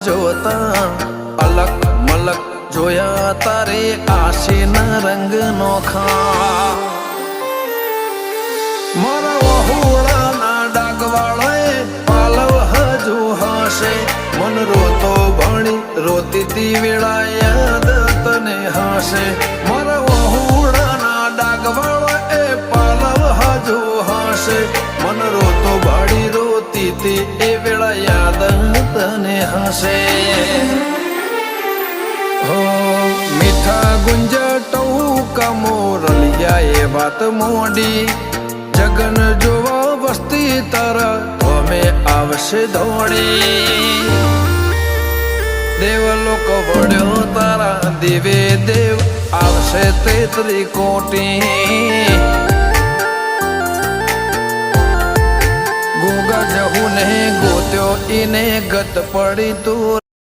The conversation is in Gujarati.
જોતા અલક મલક જોયા તારે આશીના રંગ નોખા મારા વહુડાના ડાગવાળાએ પાલવ હજુ હશે મન રોતો ભણી રોતી તી વેળા યાદ તને હશે મારા વહુડાના ડાગવાળાએ પાલવ હજુ હશે મન રોતો ભાડી રોતી તી એ વેળા યાદ તને હશે હો મીઠા ગુંજટવું કમોરલિયા એ વાત મોડી જગન જોવા વસ્તી તારા અમે આવશે દોડી દેવલોક વળ્યો તારા દેવે દેવ આવશે તેત્રી કોટી ગોગા જહુ ને ગોત્યો ઈને ગત પડી તું